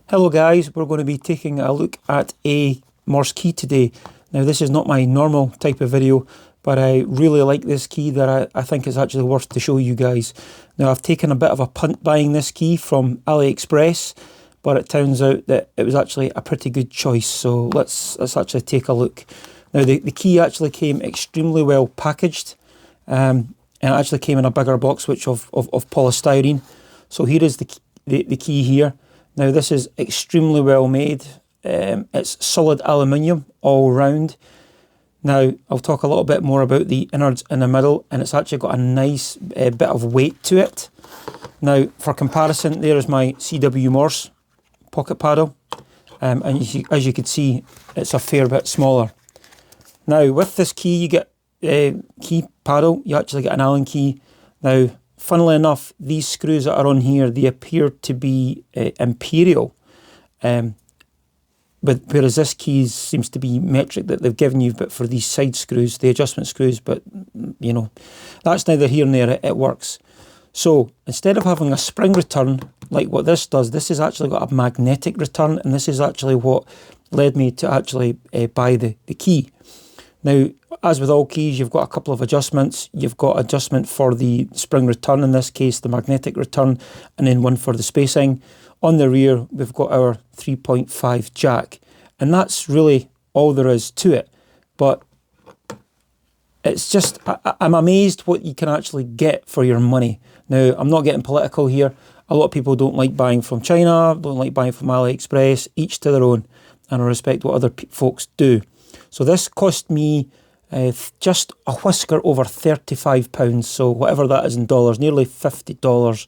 Hello guys, we're going to be taking a look at a Morse key today. Now this is not my normal type of video, but I really like this key that I think is actually worth to show you guys. Now I've taken a bit of a punt buying this key from AliExpress, but it turns out that it was actually a pretty good choice. So let's actually take a look. Now the key actually came extremely well packaged, and it actually came in a bigger box which of polystyrene. So here is the key here. Now this is extremely well made. It's solid aluminium all round. Now I'll talk a little bit more about the innards in the middle, and it's actually got a nice bit of weight to it. Now for comparison, there is my CW Morse pocket paddle, and as you can see, it's a fair bit smaller. Now with this key you get key paddle, you actually get an Allen key. Now funnily enough, these screws that are on here, they appear to be imperial, but whereas this key seems to be metric that they've given you, but for these side screws, the adjustment screws, but you know, that's neither here nor there, it works. So instead of having a spring return like what this does, this has actually got a magnetic return, and this is actually what led me to actually buy the key. Now, as with all keys, you've got a couple of adjustments. You've got adjustment for the spring return, in this case the magnetic return, and then one for the spacing. On the rear, we've got our 3.5 jack, and that's really all there is to it. But it's just, I'm amazed what you can actually get for your money. Now, I'm not getting political here. A lot of people don't like buying from China, don't like buying from AliExpress, each to their own, and I respect what other folks do. So this cost me just a whisker over £35, so whatever that is in dollars, nearly $50.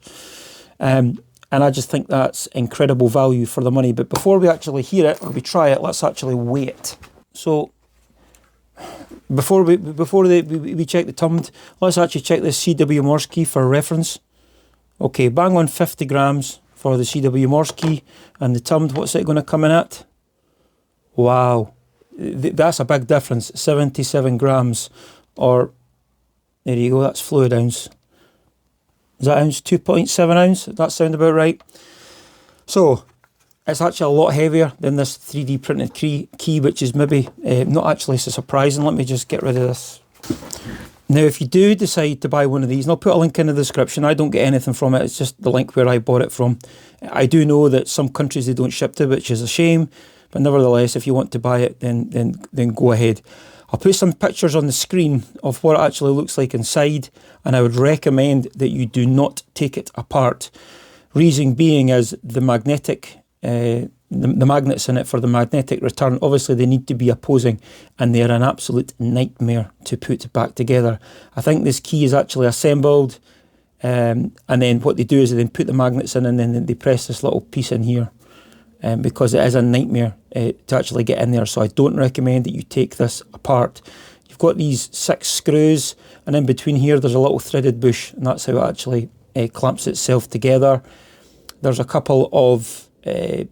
And I just think that's incredible value for the money. But before we actually hear it, or we try it, let's actually weigh it. So before we check the tummed, let's actually check this CW Morse key for reference. Okay, bang on 50 grams for the CW Morse key, and the tummed, what's it going to come in at? Wow. That's a big difference, 77 grams, or there you go, that's fluid ounce. Is that ounce? 2.7 ounce? Does that sound about right? So it's actually a lot heavier than this 3D printed key, which is maybe not actually so surprising. Let me just get rid of this. Now if you do decide to buy one of these, and I'll put a link in the description, I don't get anything from it, it's just the link where I bought it from. I do know that some countries they don't ship to, which is a shame. But nevertheless, if you want to buy it, then go ahead. I'll put some pictures on the screen of what it actually looks like inside, and I would recommend that you do not take it apart. Reason being is the magnetic, the magnets in it for the magnetic return, obviously they need to be opposing, and they're an absolute nightmare to put back together. I think this key is actually assembled, and then what they do is they then put the magnets in, and then they press this little piece in here. Because it is a nightmare to actually get in there, so I don't recommend that you take this apart. You've got these 6 screws, and in between here there's a little threaded bush, and that's how it actually clamps itself together. There's a couple of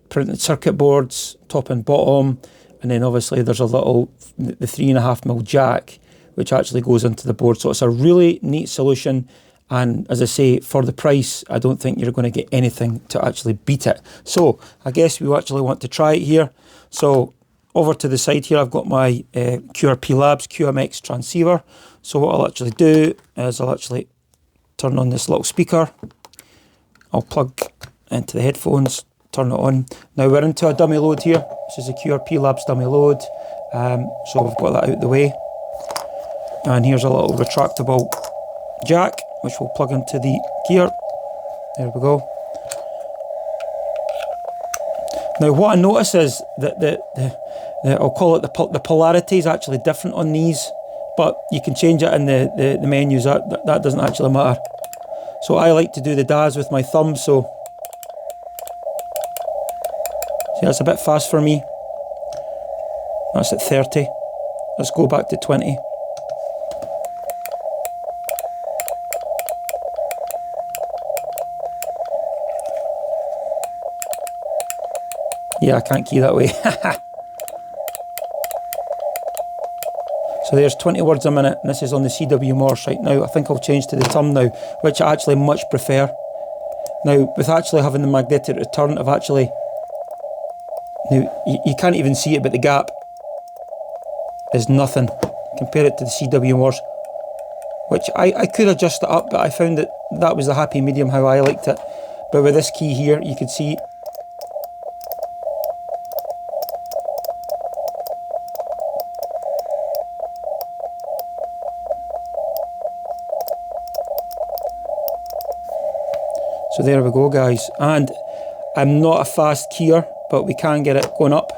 printed circuit boards, top and bottom, and then obviously there's a little, the 3.5mm jack, which actually goes into the board. So it's a really neat solution. And as I say, for the price, I don't think you're going to get anything to actually beat it. So I guess we actually want to try it here. So over to the side here, I've got my QRP Labs QMX transceiver. So what I'll actually do is I'll actually turn on this little speaker. I'll plug into the headphones, turn it on. Now we're into a dummy load here. This is a QRP Labs dummy load. So we've got that out of the way. And here's a little retractable jack, which we'll plug into the gear. There we go. Now what I notice is that I'll call it the polarity is actually different on these, but you can change it in the menus. That doesn't actually matter. So I like to do the DAS with my thumb, so see, that's a bit fast for me. That's at 30. Let's go back to 20. Yeah, I can't key that way. So there's 20 words a minute, and this is on the CW Morse right now. I think I'll change to the thumb now, which I actually much prefer. Now, with actually having the magnetic return, I've actually Now, you can't even see it, but the gap is nothing. Compare it to the CWMRs, which I could adjust it up, but I found that that was the happy medium how I liked it. But with this key here, you could see so there we go, guys. And I'm not a fast keyer, but we can get it going up.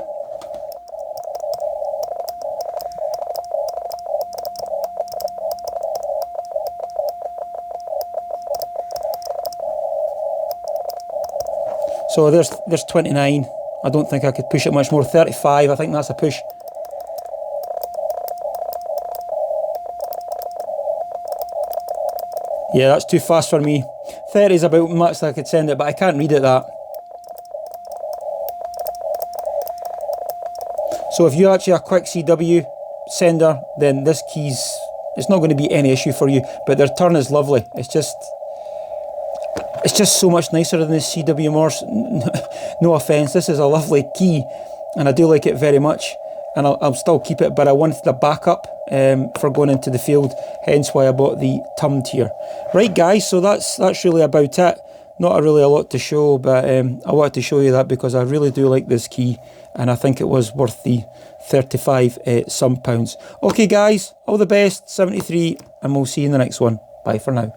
So there's 29. I don't think I could push it much more. 35, I think that's a push. Yeah, that's too fast for me. 30 is about max that I could send it, but I can't read it that. So if you're actually a quick CW sender, then this key's, it's not going to be any issue for you, but their turn is lovely. It's just so much nicer than the CWMRs. No offence, this is a lovely key and I do like it very much, and I'll still keep it, but I wanted the backup for going into the field, hence why I bought the tum tier. Right guys, so that's really about it. Not really a lot to show, but I wanted to show you that because I really do like this key and I think it was worth the 35 some pounds. Okay guys, all the best, 73, and we'll see you in the next one. Bye for now.